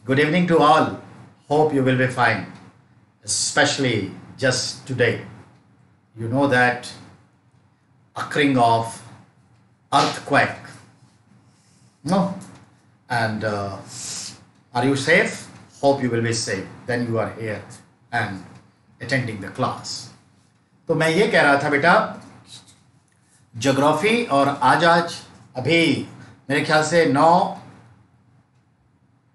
Good evening to all. Hope you will be fine, especially just today. You know that occurring of earthquake. No? And are you safe? Hope you will be safe. Then you are here and attending the class. तो मैं ये कह रहा था बेटा, geography और आज अभी मेरे ख्याल से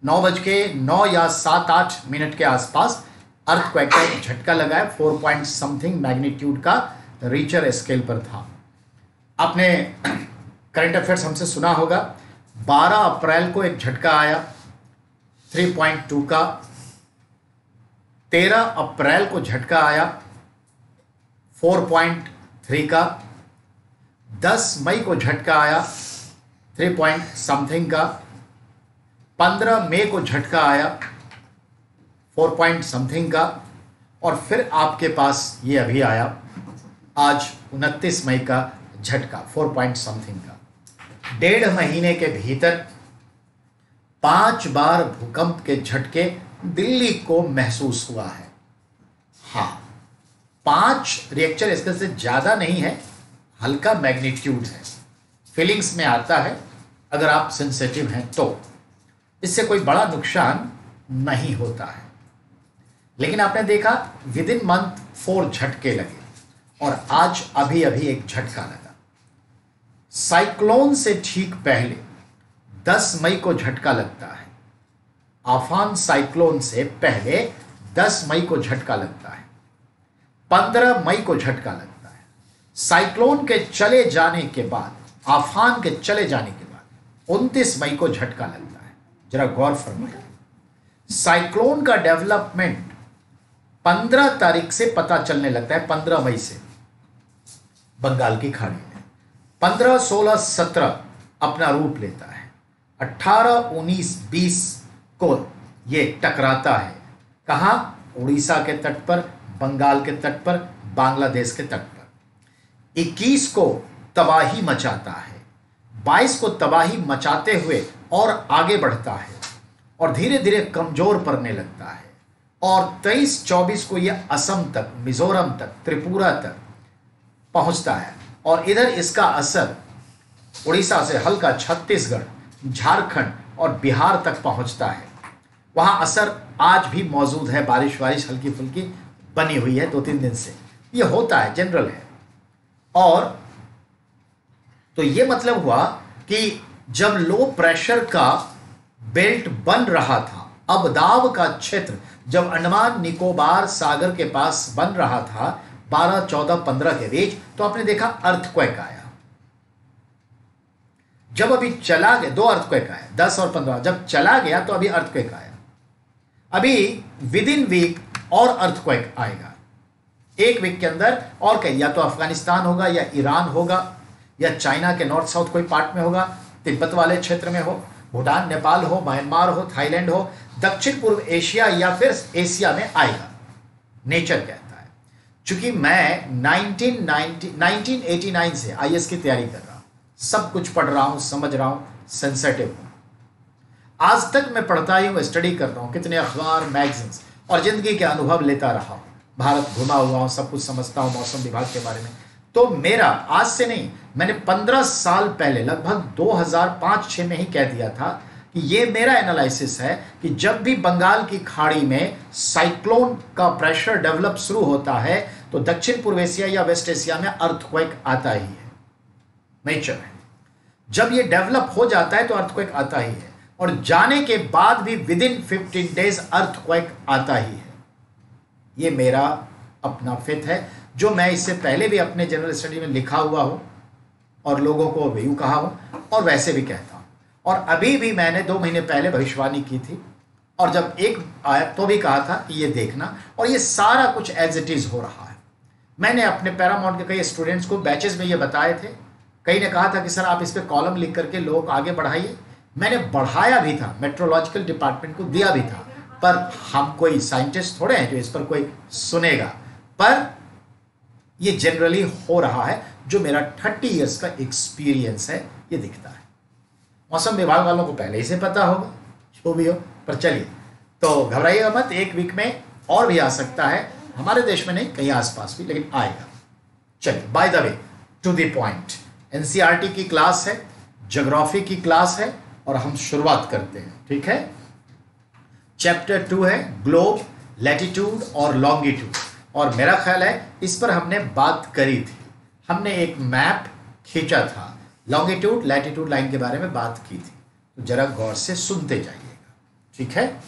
9:09 या 7-8 के आसपास अर्थक्वेक का एक झटका लगा है। 4 पॉइंट समथिंग मैग्नीट्यूड का रीचर स्केल पर था। आपने करंट अफेयर्स हमसे सुना होगा। 12 अप्रैल को एक झटका आया 3.2 का। 13 अप्रैल को झटका आया 4.3 का। 10 मई को झटका आया 3 पॉइंट समथिंग का। 15 मई को झटका आया 4 पॉइंट समथिंग का। और फिर आपके पास ये अभी आया आज 29 मई का झटका 4 पॉइंट समथिंग का। 1.5 महीने के भीतर 5 बार भूकंप के झटके दिल्ली को महसूस हुआ है। हाँ, 5 रिएक्टर स्केल से ज्यादा नहीं है, हल्का मैग्नीट्यूड है, फीलिंग्स में आता है अगर आप सेंसिटिव हैं तो। इससे कोई बड़ा नुकसान नहीं होता है। लेकिन आपने देखा विद इन मंथ 4 झटके लगे और आज अभी अभी एक झटका लगा। साइक्लोन से ठीक पहले 10 मई को झटका लगता है। आफान साइक्लोन से पहले 10 मई को झटका लगता है। 15 मई को झटका लगता है। साइक्लोन के चले जाने के बाद, आफान के चले जाने के बाद 29 मई को झटका लगता है। जरा गौर फरमाइए, साइक्लोन का डेवलपमेंट 15 तारीख से पता चलने लगता है। 15 मई से बंगाल की खाड़ी में 15, 16, 17 अपना रूप लेता है। 18, 19, 20 को ये टकराता है। कहाँ? उड़ीसा के तट पर, बंगाल के तट पर, बांग्लादेश के तट पर। 21 को तबाही मचाता है। 22 को तबाही मचाते हुए और आगे बढ़ता है और धीरे धीरे कमजोर पड़ने लगता है। और 23, 24 को यह असम तक, मिजोरम तक, त्रिपुरा तक पहुंचता है। और इधर इसका असर उड़ीसा से हल्का छत्तीसगढ़, झारखंड और बिहार तक पहुंचता है। वहां असर आज भी मौजूद है। बारिश हल्की फुल्की बनी हुई है 2-3 दिन से। ये होता है, जनरल है। और तो ये मतलब हुआ कि जब लो प्रेशर का बेल्ट बन रहा था, अवदाब का क्षेत्र जब अंडमान निकोबार सागर के पास बन रहा था 12, 14, 15 के बीच, तो आपने देखा अर्थक्वेक आया। जब अभी चला गया 2 अर्थक्वेक आया, 10 और 15। जब चला गया तो अभी अर्थक्वेक आया। अभी विद इन वीक और अर्थक्वेक आएगा। 1 वीक के अंदर और कहीं, या तो अफगानिस्तान होगा, या ईरान होगा, या चाइना के नॉर्थ साउथ कोई पार्ट में होगा, तिब्बत वाले क्षेत्र में हो, भूटान, नेपाल हो, म्यांमार हो, थाईलैंड हो, दक्षिण पूर्व एशिया या फिर एशिया में आएगा। नेचर कहता है। चूंकि मैं 1989 से आईएएस की तैयारी कर रहा हूं, सब कुछ पढ़ रहा हूं, समझ रहा हूं, सेंसिटिव हूं। आज तक मैं पढ़ता ही हूं, स्टडी करता हूं, कितने अखबार, मैगजीन्स, और जिंदगी के अनुभव लेता रहा हूं। भारत घुमा हुआ हूं, सब कुछ समझता हूं, मौसम विभाग के बारे में। तो मेरा आज से नहीं, मैंने 15 साल पहले लगभग 2005-6 में ही कह दिया था कि ये मेरा एनालिसिस है कि जब भी बंगाल की खाड़ी में साइक्लोन का प्रेशर डेवलप शुरू होता है तो दक्षिण पूर्व एशिया या वेस्ट एशिया में अर्थक्वेक आता ही है। नेचर है। जब ये डेवलप हो जाता है तो अर्थक्वेक आता ही है, और जाने के बाद भी विद इन 15 डेज अर्थक्वेक आता ही है। ये मेरा अपना फेथ है, जो मैं इससे पहले भी अपने जनरल स्टडी में लिखा हुआ हूं और लोगों को व्यू कहा हूं और वैसे भी कहता हूं। और अभी भी मैंने 2 महीने पहले भविष्यवाणी की थी, और जब एक आया तो भी कहा था कि ये देखना, और ये सारा कुछ एज इट इज हो रहा है। मैंने अपने पैरामाउंट के कई स्टूडेंट्स को बैचेस में ये बताए थे। कई ने कहा था कि सर आप इस पर कॉलम लिख करके लोग आगे बढ़ाइए। मैंने बढ़ाया भी था, मेट्रोलॉजिकल डिपार्टमेंट को दिया भी था, पर हम कोई साइंटिस्ट थोड़े हैं जो इस पर कोई सुनेगा। पर ये जनरली हो रहा है, जो मेरा 30 इयर्स का एक्सपीरियंस है, ये दिखता है। मौसम विभाग वालों को पहले ही से पता होगा, जो भी हो, पर चलिए तो घबराइएगा मत, एक वीक में और भी आ सकता है, हमारे देश में नहीं, कहीं आसपास भी, लेकिन आएगा। चलिए, by the way, to the point, NCERT की क्लास है, ज्योग्राफी की क्लास है, और हम शुरुआत करते हैं। ठीक है, चैप्टर 2 है ग्लोब, लैटिट्यूड और लॉन्गिट्यूड, और मेरा ख्याल है इस पर हमने बात करी थी, हमने एक मैप खींचा था, लॉन्गिट्यूड लैटिट्यूड लाइन के बारे में बात की थी, तो जरा गौर से सुनते जाइएगा। ठीक है,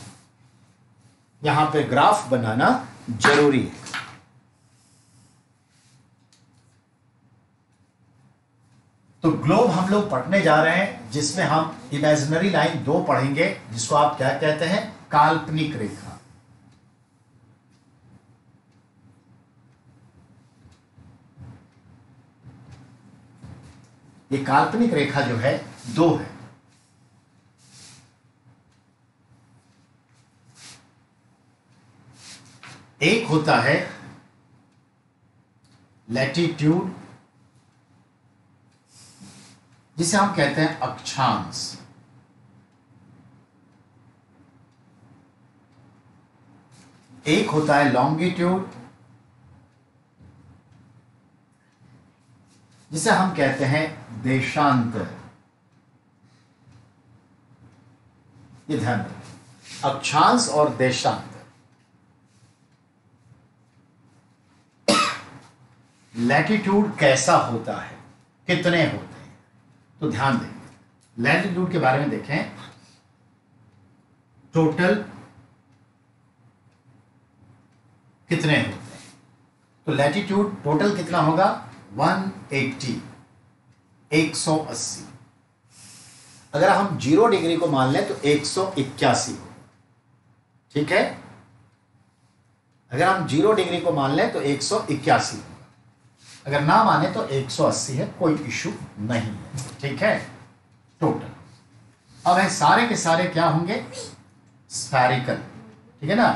यहां पे ग्राफ बनाना जरूरी है। तो ग्लोब हम लोग पढ़ने जा रहे हैं, जिसमें हम इमेजिनरी लाइन 2 पढ़ेंगे, जिसको आप क्या कहते हैं, काल्पनिक रेखा। ये काल्पनिक रेखा जो है 2 है। एक होता है लैटिट्यूड, जिसे हम कहते हैं अक्षांश, एक होता है लॉन्गिट्यूड, जिसे हम कहते हैं देशांतर। ये ध्यान रखें, अक्षांश और देशांतर। लैटिट्यूड कैसा होता है, कितने होते हैं, तो ध्यान देंगे। लैटिट्यूड के बारे में देखें, टोटल कितने होते हैं, तो लैटिट्यूड टोटल कितना होगा, 180, 180। अगर हम 0 डिग्री को मान लें तो 181 हो। ठीक है, अगर हम 0 डिग्री को मान लें तो 181 होगा, अगर ना माने तो 180 है, कोई इशू नहीं है। ठीक है, टोटल। अब है सारे के सारे क्या होंगे, स्फेरिकल। ठीक है ना,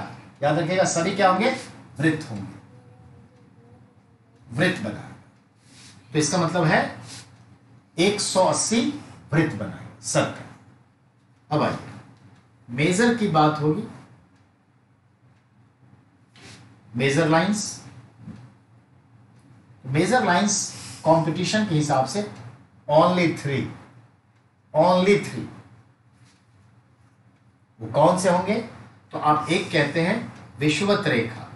याद रखिएगा, सभी क्या होंगे, वृत्त होंगे, वृत्त बना। तो इसका मतलब है 180 वृत्त बनाए, सर्कल। अब आइए, मेजर की बात होगी, major lines. Major lines competition के हिसाब से ओनली 3, वो कौन से होंगे, तो आप एक कहते हैं विषुवत रेखा,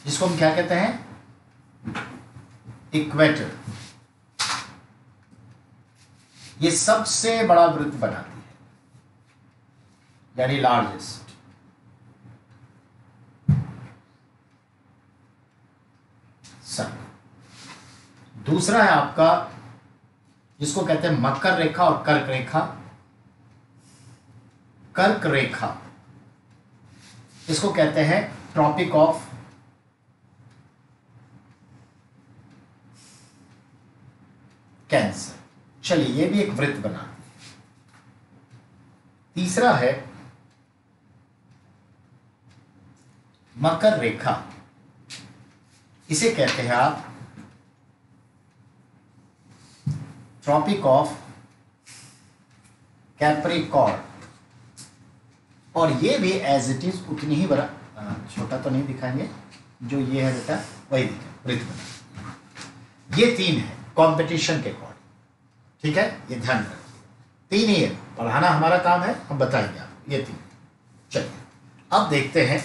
जिसको हम क्या कहते हैं, इक्वेटर। ये सबसे बड़ा वृत्त बनाती है, यानी लार्जेस्ट। दूसरा है आपका, जिसको कहते हैं मकर रेखा और कर्क रेखा। कर्क रेखा, इसको कहते हैं ट्रॉपिक ऑफ कैंसर। चलिए, ये भी एक वृत्त बना। तीसरा है मकर रेखा, इसे कहते हैं आप ट्रॉपिक ऑफ कैप्रिकॉर्न, और ये भी एज इट इज उतनी ही बड़ा, छोटा तो नहीं दिखाएंगे, जो ये है बेटा वही दिखाएंगे, वृत्त बना। ये 3 है कंपटीशन के अकॉर्डिंग। ठीक है, ये ध्यान रखिए, 3 ही है, पढ़ाना हमारा काम है, हम बताएंगे आपको, ये 3। चलिए, अब देखते हैं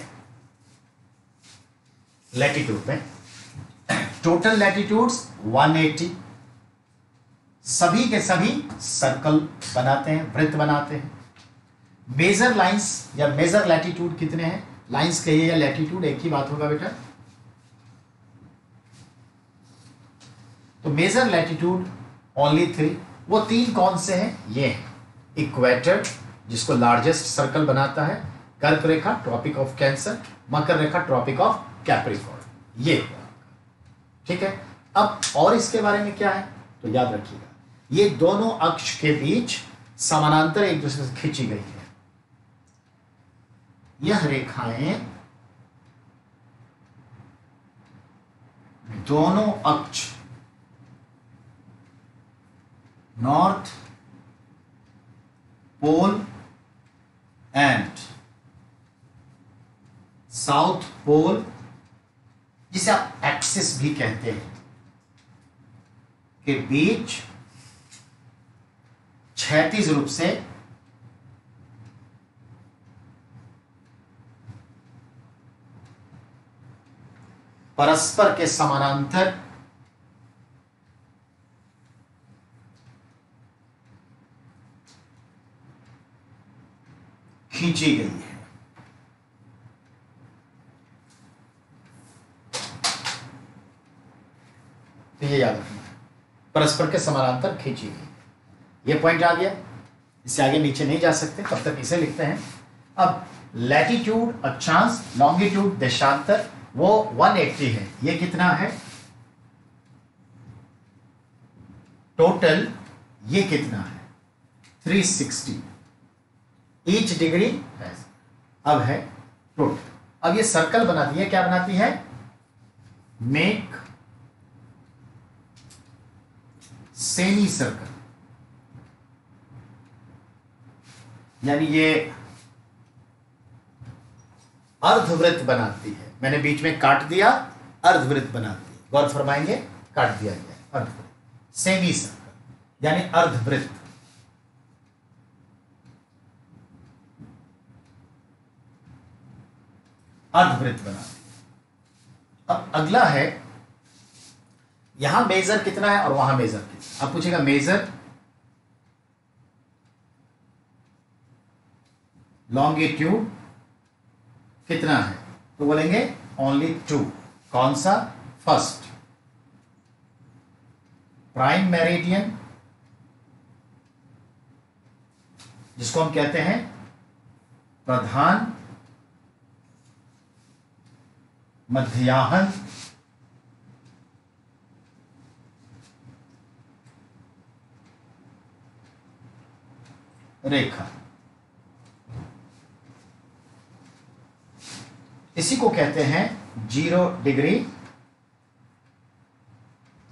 लैटिट्यूड में। टोटल लैटिट्यूड्स 180, सभी के सभी सर्कल बनाते हैं, वृत्त बनाते हैं। मेजर लाइंस या मेजर लैटिट्यूड कितने हैं, लाइंस कहिए या लैटिट्यूड, एक ही बात होगा बेटा। तो मेजर लैटिट्यूड ओनली 3, वो 3 कौन से हैं, ये हैं इक्वेटर, जिसको लार्जेस्ट सर्कल बनाता है, कर्क रेखा ट्रॉपिक ऑफ कैंसर, मकर रेखा ट्रॉपिक ऑफ कैप्रिकॉर्न, ये। ठीक है, अब और इसके बारे में क्या है, तो याद रखिएगा, ये दोनों अक्ष के बीच समानांतर एक दूसरे से खींची गई है। यह रेखाएं दोनों अक्ष north pole and south pole, जिसे आप एक्सिस भी कहते हैं, के बीच क्षैतिज रूप से परस्पर के समानांतर खींची गई है। तो ये याद रखना है, परस्पर के समानांतर खींची गई। ये पॉइंट आ गया, इससे आगे नीचे नहीं जा सकते, तब तक इसे लिखते हैं। अब लैटिट्यूड अक्षांश, लॉन्गिट्यूड देशांतर, वो 180 है। ये कितना है टोटल? ये कितना है 360 ईच डिग्री। अब है टोटल। अब ये सर्कल बनाती है, क्या बनाती है? मेक सेमी सर्कल, यानी ये अर्धवृत्त बनाती है। मैंने बीच में काट दिया, अर्धवृत्त बनाती है। गौर फरमाएंगे, काट दिया गया अर्धवृत्त, सेमी सर्कल यानी अर्धवृत्त। अर्धवृत्त बनाती है। अब अगला है, यहां मेजर कितना है और वहां मेजर कितना। अब पूछेगा मेजर लॉन्गिट्यूड कितना है, तो बोलेंगे ओनली 2। कौन सा? फर्स्ट प्राइम मेरिडियन, जिसको हम कहते हैं प्रधान मध्याह्न रेखा, इसी को कहते हैं 0 डिग्री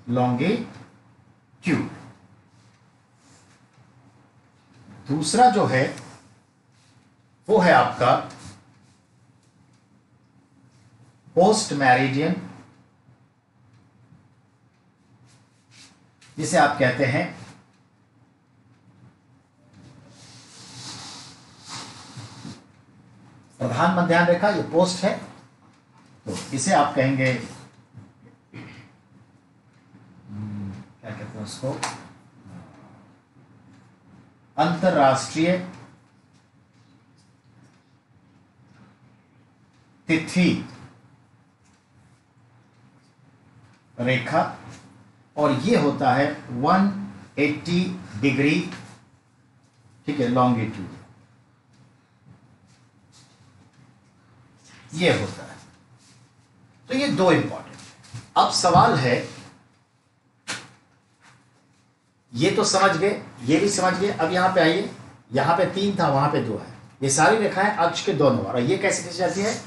लॉन्गिट्यूड। दूसरा जो है वो है आपका पोस्ट मैरिडियन, जिसे आप कहते हैं प्रधान मध्याह्न रेखा। ये पोस्ट है, तो इसे आप कहेंगे क्या कहते हैं उसको, अंतरराष्ट्रीय तिथि रेखा, और ये होता है 180 डिग्री, ठीक है, लॉन्गिट्यूड ये होता है। तो ये दो इंपॉर्टेंट है। अब सवाल है, ये तो समझ गए, ये भी समझ गए। अब यहां पे आइए, यहां पे 3 था, वहां पे 2 है। ये सारी रेखाएं अक्ष के दोनों, और ये कैसे खींची जाती है?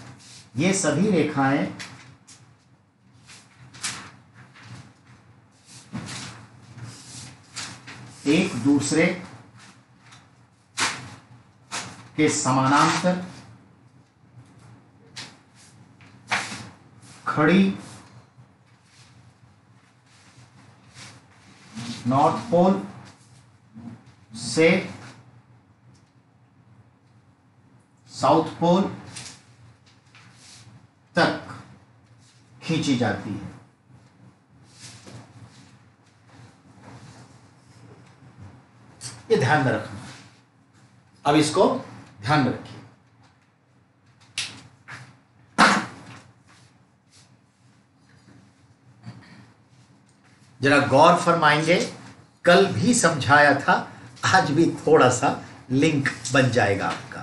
ये सभी रेखाएं एक दूसरे के समानांतर खड़ी नॉर्थ पोल से साउथ पोल तक खींची जाती है। ये ध्यान में रखना। अब इसको ध्यान में रखिए। जरा गौर फरमाएंगे, कल भी समझाया था, आज भी थोड़ा सा लिंक बन जाएगा आपका।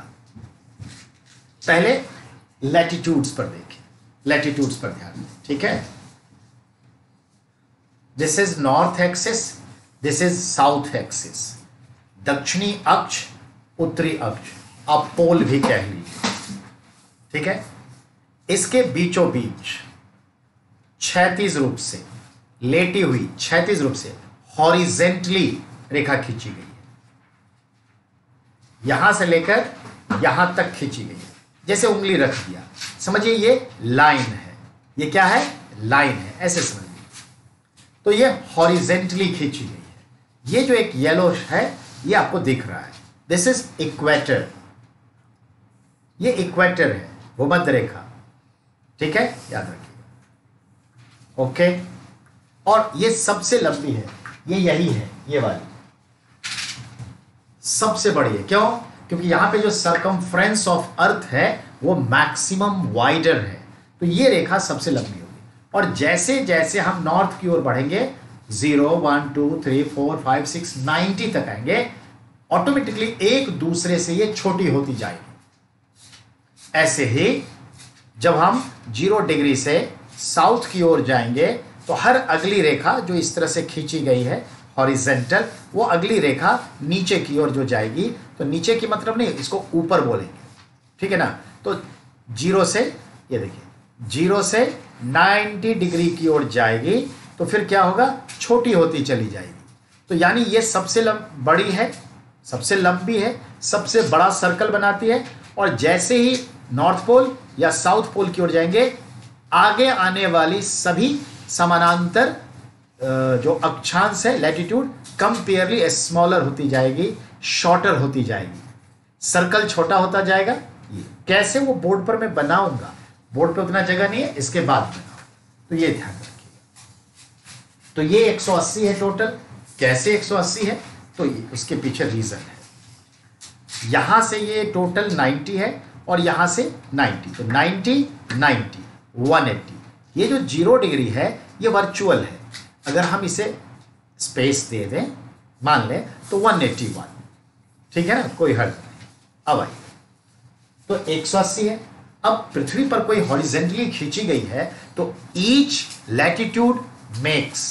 पहले लैटिट्यूड्स पर देखें, लैटिट्यूड्स पर ध्यान दें, ठीक है। This is north axis, this is south axis. दक्षिणी अक्ष, उत्तरी अक्ष, आप पोल भी कह लीजिए, ठीक है। इसके बीचों बीच क्षैतिज रूप से लेटी हुई, क्षैतिज रूप से हॉरिजेंटली रेखा खींची गई है, यहां से लेकर यहां तक खींची गई है, जैसे उंगली रख दिया, समझिए ये लाइन है, ये क्या है, लाइन है, ऐसे समझिए। तो ये हॉरिजेंटली खींची गई है। ये जो एक येलो है ये आपको दिख रहा है, दिस इज इक्वेटर, ये इक्वेटर है, भूमध्य रेखा, ठीक है, याद रखिए। ओके, और ये सबसे लंबी है, ये यही है, ये वाली सबसे बड़ी है। क्यों? क्योंकि यहां पे जो सरकमफ्रेंस ऑफ अर्थ है वो मैक्सिमम वाइडर है, तो ये रेखा सबसे लंबी होगी। और जैसे जैसे हम नॉर्थ की ओर बढ़ेंगे 0 1 2 3 4 5 6 90 तक आएंगे, ऑटोमेटिकली एक दूसरे से ये छोटी होती जाएगी। ऐसे ही जब हम 0 डिग्री से साउथ की ओर जाएंगे तो हर अगली रेखा जो इस तरह से खींची गई है हॉरिजेंटल, वो अगली रेखा नीचे की ओर जो जाएगी, तो नीचे की मतलब नहीं, इसको ऊपर बोलेंगे, ठीक है ना। तो 0 से, ये देखिए 0 से 90 डिग्री की ओर जाएगी, तो फिर क्या होगा, छोटी होती चली जाएगी। तो यानी ये सबसे बड़ी है, सबसे लंबी है, सबसे बड़ा सर्कल बनाती है। और जैसे ही नॉर्थ पोल या साउथ पोल की ओर जाएंगे, आगे आने वाली सभी समानांतर जो अक्षांश है लैटिट्यूड कंपेयरली स्मॉलर होती जाएगी, शॉर्टर होती जाएगी, सर्कल छोटा होता जाएगा। ये कैसे, वो बोर्ड पर मैं बनाऊंगा, बोर्ड पे उतना जगह नहीं है, इसके बाद बनाओ, तो ये ध्यान रखिएगा। तो ये 180 है टोटल। कैसे 180 है, तो ये उसके पीछे रीजन है। यहां से ये टोटल 90 है और यहां से 90, तो 90 90 180। ये जो 0 डिग्री है ये वर्चुअल है, अगर हम इसे स्पेस दे दें, मान लें तो 181, ठीक है ना, कोई हर्ज नहीं। अब आइए, तो 180 है। अब पृथ्वी पर कोई हॉरिजेंटली खींची गई है, तो each latitude makes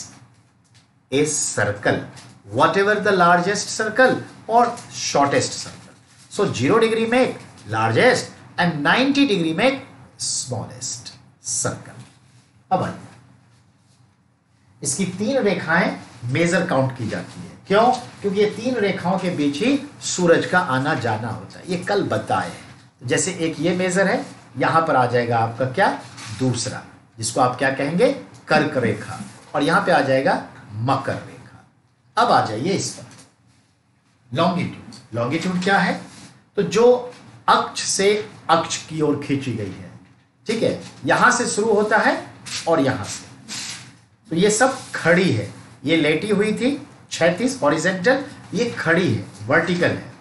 a circle, whatever the largest circle और shortest circle. So 0 degree make largest and 90 degree make smallest circle. अब आइए, इसकी 3 रेखाएं मेजर काउंट की जाती है। क्यों? क्योंकि ये 3 रेखाओं के बीच ही सूरज का आना जाना होता है, ये कल बताए। जैसे एक ये मेजर है, यहां पर आ जाएगा आपका क्या, दूसरा, जिसको आप क्या कहेंगे, कर्क रेखा, और यहां पे आ जाएगा मकर रेखा। अब आ जाइए इस पर लॉन्गिट्यूड। लॉन्गिट्यूड क्या है, तो जो अक्ष से अक्ष की ओर खींची गई है, ठीक है, यहां से शुरू होता है और यहां से, तो ये सब खड़ी है, ये लेटी हुई थी 36 हॉरिजेंटल, ये खड़ी है वर्टिकल है।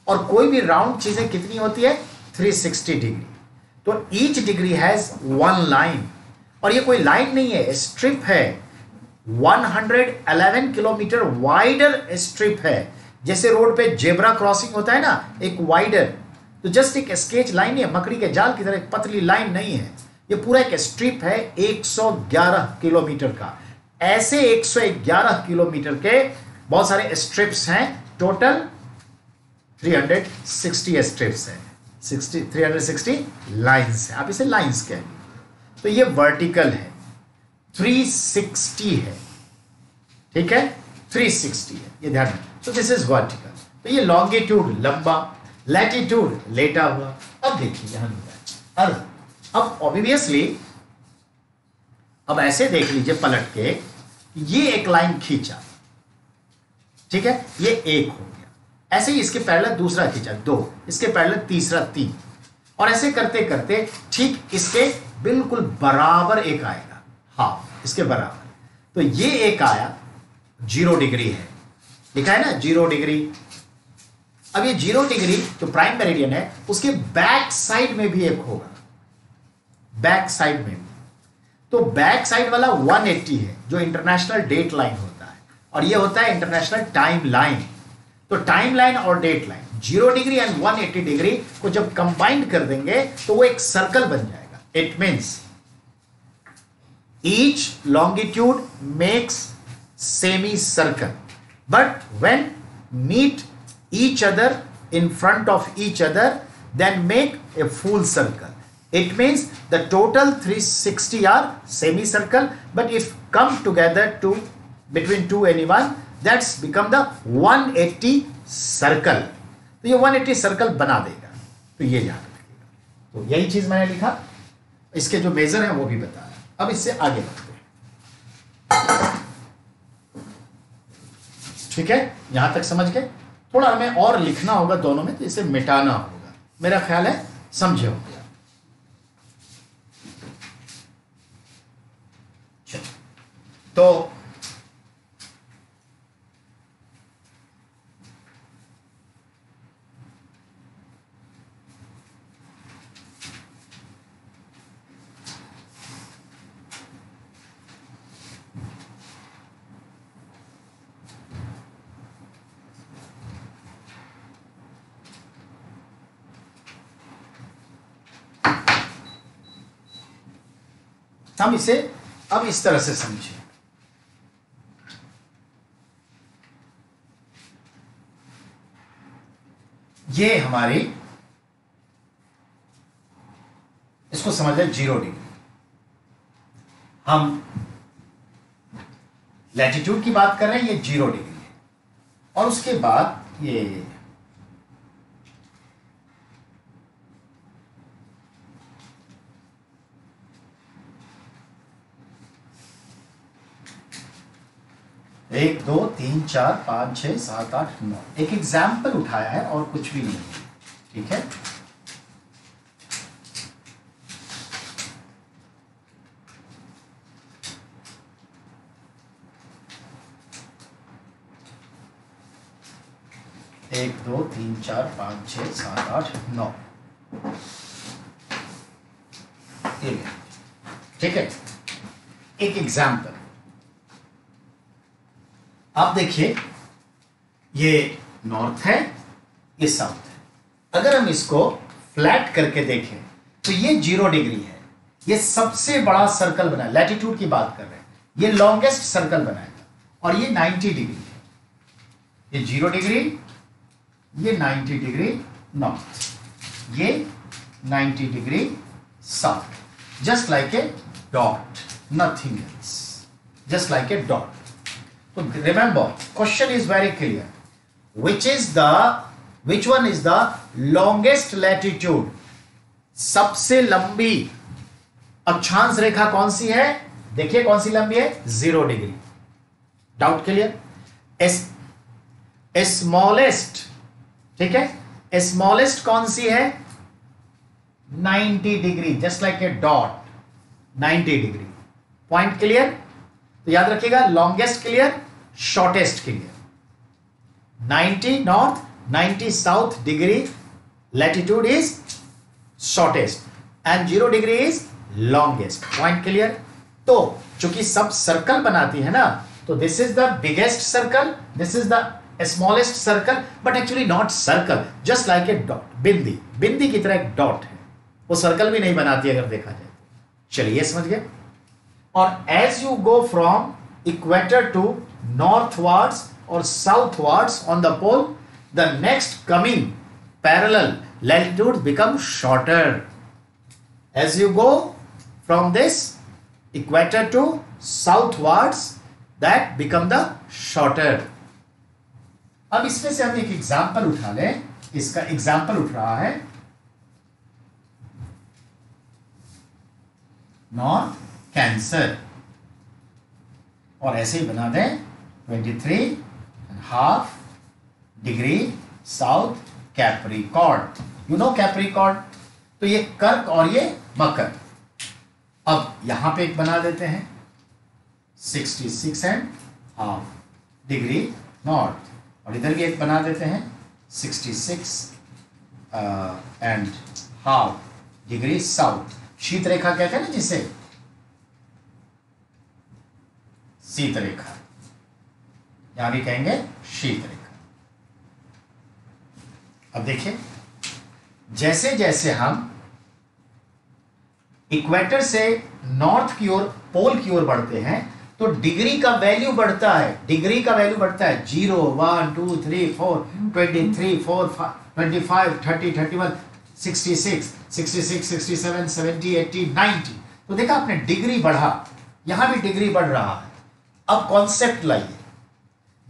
और कोई भी राउंड चीजें कितनी होती है, 360 डिग्री। तो ईच डिग्री हैज 1 लाइन, और ये कोई लाइन नहीं है, स्ट्रिप है, 111 किलोमीटर वाइडर स्ट्रिप है। जैसे रोड पे जेब्रा क्रॉसिंग होता है ना, एक वाइडर, तो जस्ट एक स्केच लाइन है, मकड़ी के जाल की तरह एक पतली लाइन नहीं है, ये पूरा एक स्ट्रिप है 111 किलोमीटर का। ऐसे 111 किलोमीटर के बहुत सारे स्ट्रिप्स हैं, टोटल 360 स्ट्रिप्स हैं, 360 लाइंस है, आप इसे लाइंस कहेंगे। तो ये वर्टिकल है, 360 है, ठीक है, 360 है, ये ध्यान रखें। तो दिस इज वर्टिकल। तो ये लॉन्गिट्यूड लंबा, लैटिट्यूड लेटा हुआ। अब देखिए यहां अर्थ, अब ऑब्वियसली अब ऐसे देख लीजिए पलट के, ये एक लाइन खींचा, ठीक है, ये एक हो गया, ऐसे ही इसके पैरेलल दूसरा खींचा 2, इसके पैरेलल तीसरा 3, और ऐसे करते करते ठीक इसके बिल्कुल बराबर एक आएगा, हाफ इसके बराबर। तो ये एक आया, 0 डिग्री है, लिखा है ना 0 डिग्री। अब ये 0 डिग्री जो प्राइम मेरिडियन है, उसके बैक साइड में भी एक होगा, बैक साइड में भी। तो बैक साइड वाला 180 है, जो इंटरनेशनल डेट लाइन होता है, और ये होता है इंटरनेशनल टाइम लाइन। तो टाइम लाइन और date line 0 degree and 180 degree को जब कंबाइंड कर देंगे तो वो एक सर्कल बन जाएगा। It means each longitude makes semi circle, but when meet each other in front of each other, then make a full circle. It means the total 360 are semicircle, but if come together between 2 and 1, that's become the 180 circle. तो ये 180 circle बना देगा, तो ये याद रखिएगा। तो यही चीज मैंने लिखा, इसके जो मेजर है वो भी बताया। अब इससे आगे बढ़ते हैं, ठीक है, यहां तक समझ गए। थोड़ा हमें और लिखना होगा दोनों में, तो इसे मिटाना होगा, मेरा ख्याल है समझे होंगे। तो हम इसे अब इस तरह से समझें। ये हमारी, इसको समझ लें 0 डिग्री। हम लैटिट्यूड की बात कर रहे हैं, ये 0 डिग्री है। और उसके बाद ये एक, दो, तीन, चार, 5, 6, 7, 8, 9, एक एग्जाम्पल उठाया है और कुछ भी नहीं, ठीक है। एक, दो, तीन, चार, 5, 6, 7, 8, 9, ठीक है। एक एग्जाम्पल, आप देखिए, ये नॉर्थ है, ये साउथ है। अगर हम इसको फ्लैट करके देखें तो ये 0 डिग्री है, ये सबसे बड़ा सर्कल बना, लैटिट्यूड की बात कर रहे हैं, ये लॉन्गेस्ट सर्कल बनाएगा। और ये 90 डिग्री है, ये 0 डिग्री, ये 90 डिग्री नॉर्थ, ये 90 degree south, just like a dot, nothing else, just like a dot. So remember, question is very clear. Which one is the longest latitude? सबसे लंबी अक्षांश रेखा कौन सी है? देखिए कौन सी लंबी है? 0 डिग्री। Doubt clear? स्मॉलेस्ट, ठीक है, स्मॉलेस्ट कौन सी है? 90 degree, just like a dot, 90 degree. Point clear? तो याद रखिएगा, longest clear, shortest clear. 90 north, 90 south degree latitude is shortest and 0 degree is longest. Point clear? तो चूंकि सब सर्कल बनाती है ना, तो this is the biggest circle, this is the smallest circle, but actually not circle, just like a dot, बिंदी, बिंदी की तरह एक डॉट है, वो सर्कल भी नहीं बनाती अगर देखा जाए। चलिए समझ गए। और as you go from equator to northwards or southwards on the pole, the next coming parallel latitudes become shorter. As you go from this equator to southwards, that become the shorter. अब इसमें से हम एक example उठा लें। इसका example उठ रहा है नॉर्थ कैंसर, और ऐसे ही बना दें 23.5 degree south Capricorn. You know Capricorn, तो ये कर्क और ये मकर। अब यहां पे एक बना देते हैं 66.5 डिग्री नॉर्थ, और इधर भी एक बना देते हैं 66.5 डिग्री साउथ। शीत रेखा कहते हैं ना जिसे, शीत रेखा, यहां भी कहेंगे शीत रेखा। अब देखिए, जैसे जैसे हम इक्वेटर से नॉर्थ की ओर, पोल की ओर बढ़ते हैं, तो डिग्री का वैल्यू बढ़ता है, डिग्री का वैल्यू बढ़ता है। 0, 1, 2, 3, 4, 23, 4, 25, 30, 31, 66, 66, 67, 70, 80, 90। तो देखा आपने, डिग्री बढ़ा, यहां भी डिग्री बढ़ रहा है। अब कॉन्सेप्ट लाइए,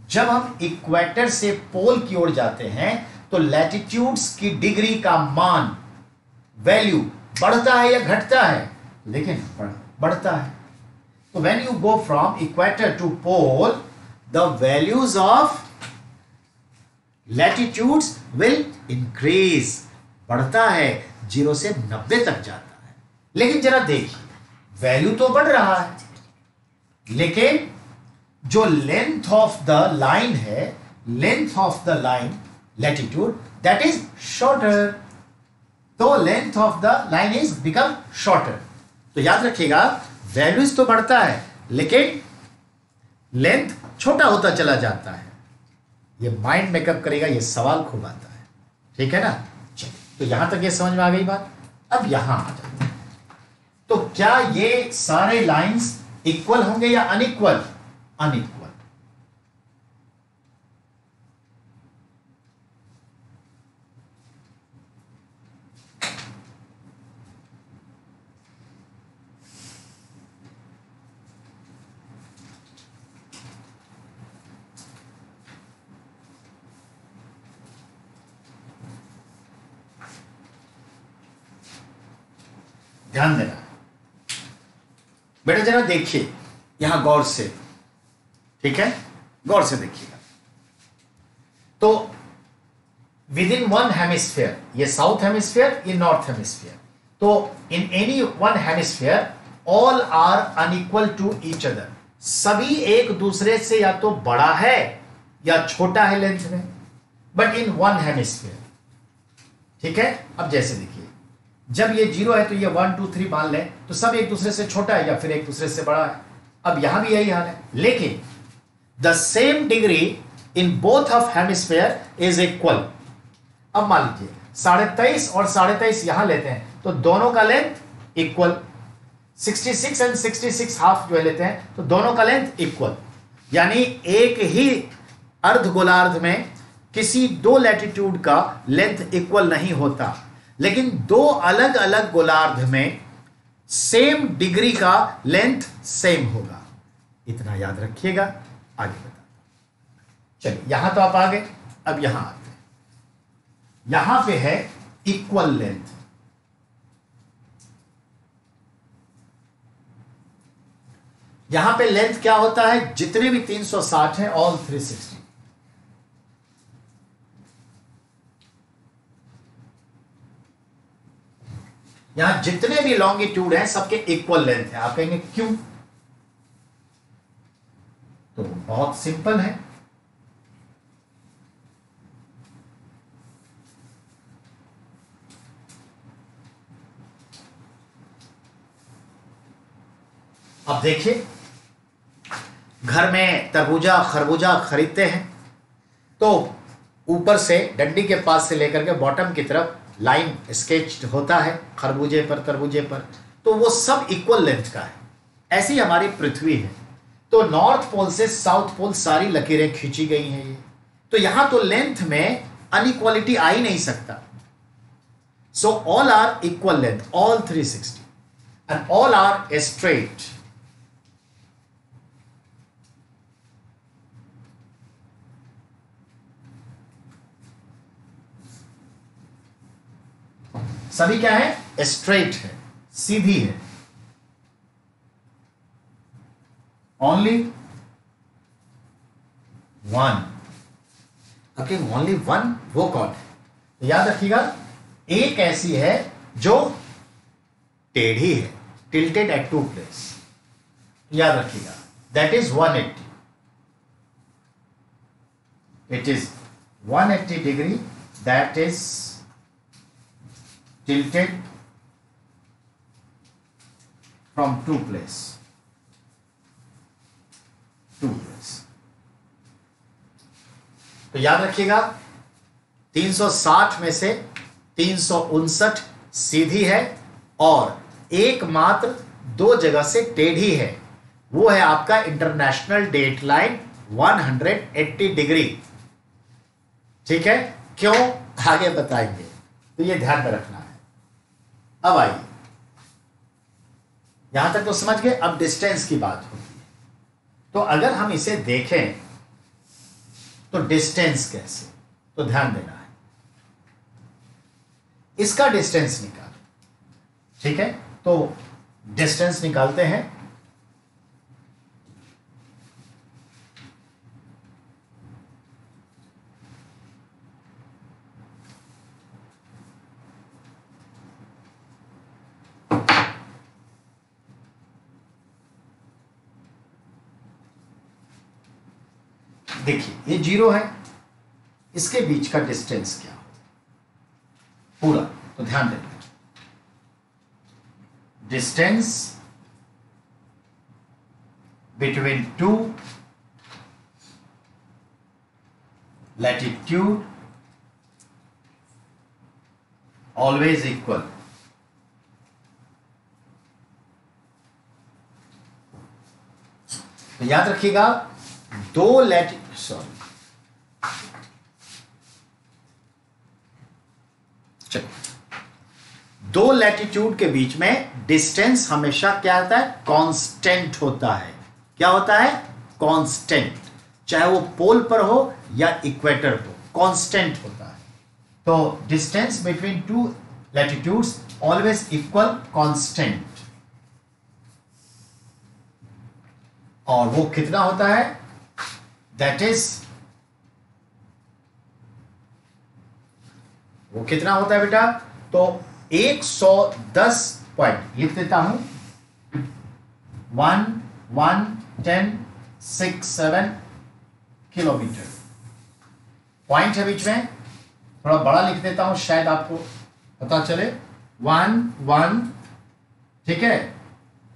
जब हम इक्वेटर से पोल की ओर जाते हैं तो लैटिट्यूड्स की डिग्री का मान, वैल्यू बढ़ता है या घटता है? लेकिन बढ़ता है। तो when you go from equator to pole, the values of latitudes will increase, बढ़ता है, 0 से 90 तक जाता है। लेकिन जरा देखिए, वैल्यू तो बढ़ रहा है, लेकिन जो लेंथ ऑफ द लाइन है, length of the line latitude, that is shorter. तो length of the line is become shorter. तो याद रखिएगा, वैल्यूज तो बढ़ता है लेकिन लेंथ छोटा होता चला जाता है। ये माइंड मेकअप करेगा, ये सवाल खूब आता है। ठीक है ना? चलिए, तो यहां तक ये समझ में आ गई बात। अब यहां आ जाते हैं, तो क्या ये सारे लाइंस इक्वल होंगे या अनइक्वल? अनइक्वल। ध्यान देना बेटा, जरा देखिए यहां गौर से, ठीक है? गौर से देखिएगा। तो विद इन वन हेमिस्फीयर, ये साउथ हेमिस्फीयर, ये नॉर्थ हेमिस्फीयर, तो in any one hemisphere all are unequal to each other. सभी एक दूसरे से या तो बड़ा है या छोटा है लेंथ में, बट इन वन हेमिस्फीयर। ठीक है? अब जैसे देखिए, जब ये 0 है तो ये 1 2 3 मान लें, तो सब एक दूसरे से छोटा है या फिर एक दूसरे से बड़ा है। अब यहां भी यही हाल है, लेकिन the same degree in both of hemisphere is equal. अब मान लीजिए 23.5 और 23.5 यहां लेते हैं तो दोनों का लेंथ इक्वल। 66 एंड 66 हाफ जो है लेते हैं तो दोनों का लेंथ इक्वल। यानी एक ही अर्ध गोलार्ध में किसी दो लैटिट्यूड का लेंथ इक्वल नहीं होता, लेकिन दो अलग अलग गोलार्ध में सेम डिग्री का लेंथ सेम होगा। इतना याद रखिएगा। आगे बता, चलिए यहां तो आप आ गए, अब यहां आते हैं। यहां पे है इक्वल लेंथ। यहां पे लेंथ क्या होता है? जितने भी 360 हैं ऑल 360। यहां जितने भी लॉन्गिट्यूड हैं सबके इक्वल लेंथ है। आप कहेंगे क्यों? तो बहुत सिंपल है। अब देखिए, घर में तरबूजा खरबूजा खरीदते हैं तो ऊपर से डंडी के पास से लेकर के बॉटम की तरफ लाइन स्केच होता है खरबूजे पर तरबूजे पर, तो वो सब इक्वल लेंथ का है। ऐसी हमारी पृथ्वी है, तो नॉर्थ पोल से साउथ पोल सारी लकीरें खींची गई हैं ये, तो यहां तो लेंथ में अनइक्वालिटी आ ही नहीं सकता। So all are equal length, all 360 and all are straight. सभी क्या है? स्ट्रेट है, सीधी है। Only one. Okay, only one, वो कौन है? तो याद रखिएगा, एक ऐसी है जो टेढ़ी है, टिल्टेड एट टू प्लेस। याद रखिएगा, that is 180। It is 180 degree, that is tilted from two place. तो याद रखिएगा, 360 में से 359 सीधी है और एकमात्र दो जगह से टेढ़ी है। वो है आपका इंटरनेशनल डेट लाइन 180 डिग्री। ठीक है? क्यों? आगे बताएंगे, तो ये ध्यान में रखना है। अब आइए, यहां तक तो समझ गए। अब डिस्टेंस की बात होती है, तो अगर हम इसे देखें तो डिस्टेंस कैसे, तो ध्यान देना है, इसका डिस्टेंस निकाल। ठीक है, तो डिस्टेंस निकालते हैं। देखिए ये 0 है, इसके बीच का डिस्टेंस क्या होता है पूरा, तो ध्यान देना distance between two latitude always equal. तो याद रखिएगा दो दो लैटिट्यूड के बीच में डिस्टेंस हमेशा क्या होता है, कांस्टेंट होता है। क्या होता है, कांस्टेंट, चाहे वो पोल पर हो या इक्वेटर पर, कांस्टेंट होता है। तो distance between two latitudes always equal, constant. और वो कितना होता है, दैट इज, वो कितना होता है बेटा, तो 110 पॉइंट लिख देता हूं, 1 1 10 6 7 किलोमीटर। पॉइंट है बीच में, थोड़ा बड़ा लिख देता हूं शायद आपको पता चले, 1 1, ठीक है,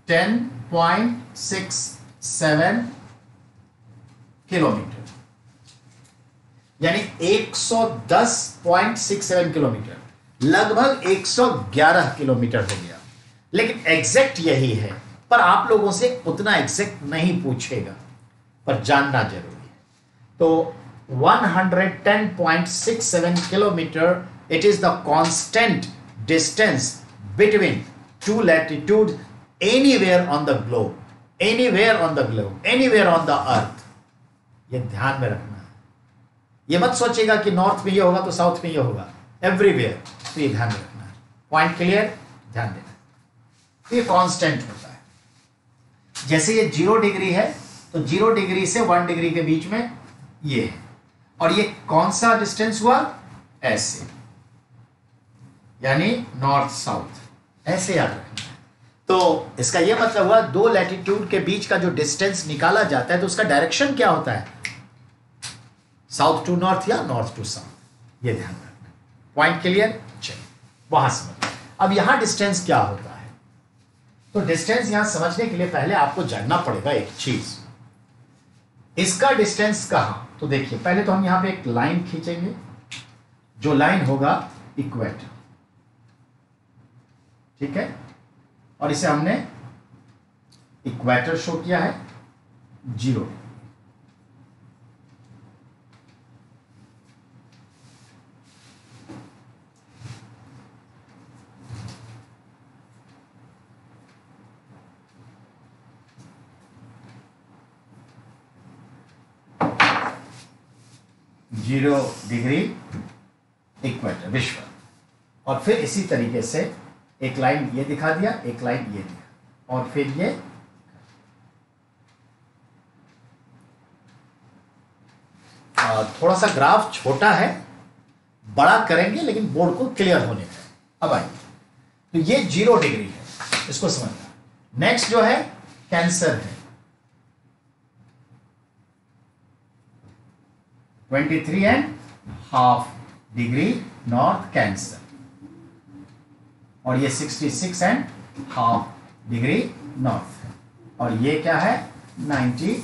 10.67 किलोमीटर, यानी 110.67 किलोमीटर, लगभग 111 किलोमीटर हो गया। लेकिन एग्जैक्ट यही है, पर आप लोगों से उतना एग्जैक्ट नहीं पूछेगा, पर जानना जरूरी है। तो 110.67 kilometre, it is the constant distance between two latitude anywhere on the globe, anywhere on the globe, anywhere on the earth. ये ध्यान में रखना है, ये मत सोचेगा कि नॉर्थ में ये होगा तो साउथ में ये होगा, एवरीवेयर। तो ये ध्यान में रखना है, पॉइंट क्लियर, ध्यान देना। तो ये कांस्टेंट होता है। जैसे ये 0 डिग्री है, तो 0 डिग्री से 1 डिग्री के बीच में ये है, और ये कौन सा डिस्टेंस हुआ, ऐसे, यानी नॉर्थ साउथ, ऐसे याद रखना है। तो इसका ये मतलब हुआ दो लैटिट्यूड के बीच का जो डिस्टेंस निकाला जाता है, तो उसका डायरेक्शन क्या होता है, साउथ टू नॉर्थ या नॉर्थ टू साउथ। ये ध्यान रखना, पॉइंट क्लियर। चलिए वहां समझ। अब यहां डिस्टेंस क्या होता है, तो डिस्टेंस यहां समझने के लिए पहले आपको जानना पड़ेगा एक चीज, इसका डिस्टेंस कहां। तो देखिए पहले तो हम यहां पे एक लाइन खींचेंगे, जो लाइन होगा इक्वेटर, ठीक है, और इसे हमने इक्वेटर शो किया है 0। जीरो डिग्री इक्वेटर, विश्व। और फिर इसी तरीके से एक लाइन ये दिखा दिया, एक लाइन ये दिया, और फिर ये थोड़ा सा ग्राफ छोटा है, बड़ा करेंगे लेकिन बोर्ड को क्लियर होने का। अब आइए, तो ये 0 डिग्री है, इसको समझना। नेक्स्ट जो है कैंसर है, 23.5 डिग्री नॉर्थ कैंसर, और ये 66.5 डिग्री नॉर्थ, और ये क्या है 90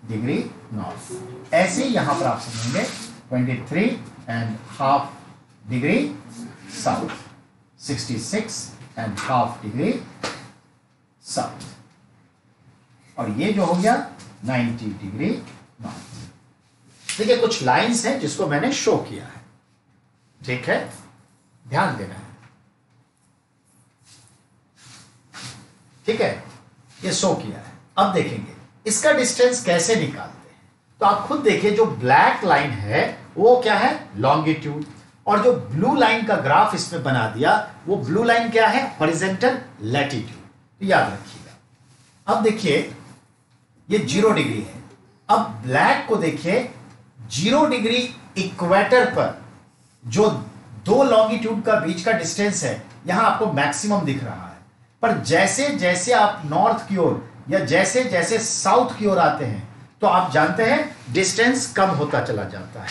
डिग्री नॉर्थ। ऐसे यहां पर आप समझेंगे 23.5 डिग्री साउथ, 66.5 डिग्री साउथ, और ये जो हो गया 90 डिग्री नॉर्थ। देखिए कुछ लाइंस हैं जिसको मैंने शो किया है, ठीक है, ध्यान देना है, ठीक है, ये शो किया है। अब देखेंगे इसका डिस्टेंस कैसे निकालते हैं। तो आप खुद देखिए जो ब्लैक लाइन है वो क्या है, लॉन्गिट्यूड, और जो ब्लू लाइन का ग्राफ इसमें बना दिया वो ब्लू लाइन क्या है, हॉरिजॉन्टल लैटिट्यूड। तो याद रखिएगा। अब देखिए ये 0 डिग्री है। अब ब्लैक को देखिए 0 डिग्री इक्वेटर पर जो दो लॉन्गिट्यूड का बीच का डिस्टेंस है यहां आपको मैक्सिमम दिख रहा है, पर जैसे जैसे आप नॉर्थ की ओर या जैसे जैसे साउथ की ओर आते हैं तो आप जानते हैं डिस्टेंस कम होता चला जाता है।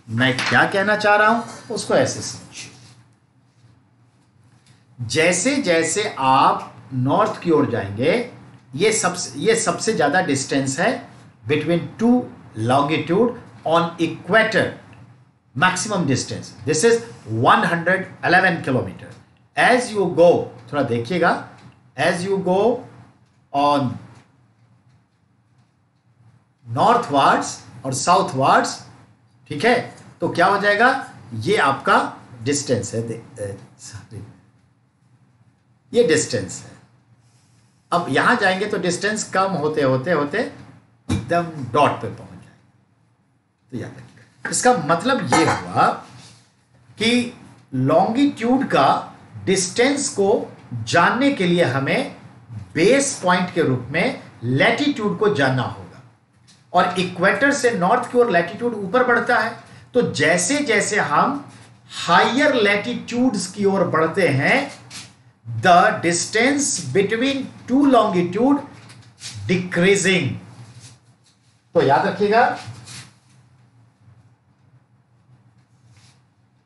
मैं क्या कहना चाह रहा हूं उसको ऐसे समझिए, जैसे जैसे आप नॉर्थ की ओर जाएंगे ये सबसे ज्यादा डिस्टेंस है between two longitude on equator, maximum distance this is 111 kilometre. As you go, थोड़ा देखिएगा, as you go on northwards और साउथवार्ड्स, ठीक है, तो क्या हो जाएगा, ये आपका डिस्टेंस है, ये डिस्टेंस है। अब यहां जाएंगे तो डिस्टेंस कम होते होते होते एकदम डॉट पे पहुंच जाएगा। तो याद रखिएगा, इसका मतलब ये हुआ कि लॉन्गिट्यूड का डिस्टेंस को जानने के लिए हमें बेस पॉइंट के रूप में लैटिट्यूड को जानना होगा, और इक्वेटर से नॉर्थ की ओर लैटिट्यूड ऊपर बढ़ता है, तो जैसे जैसे हम हायर लैटिट्यूड्स की ओर बढ़ते हैं the distance between two longitude decreasing. तो याद रखिएगा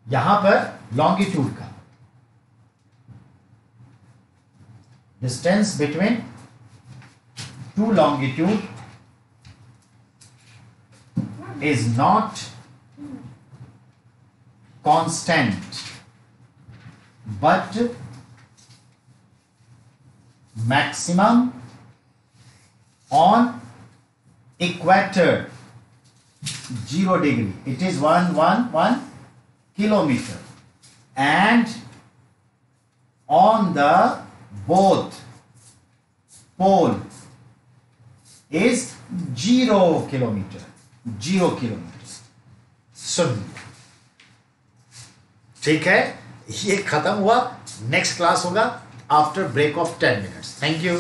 यहां पर लॉन्गिट्यूड का distance between two longitude is not constant but maximum on equator 0 degree, it is 1 kilometer, and on the both pole is 0 kilometer, 0 kilometre. सुन, ठीक है, ये खत्म हुआ। नेक्स्ट क्लास होगा after break of 10 minutes. Thank you.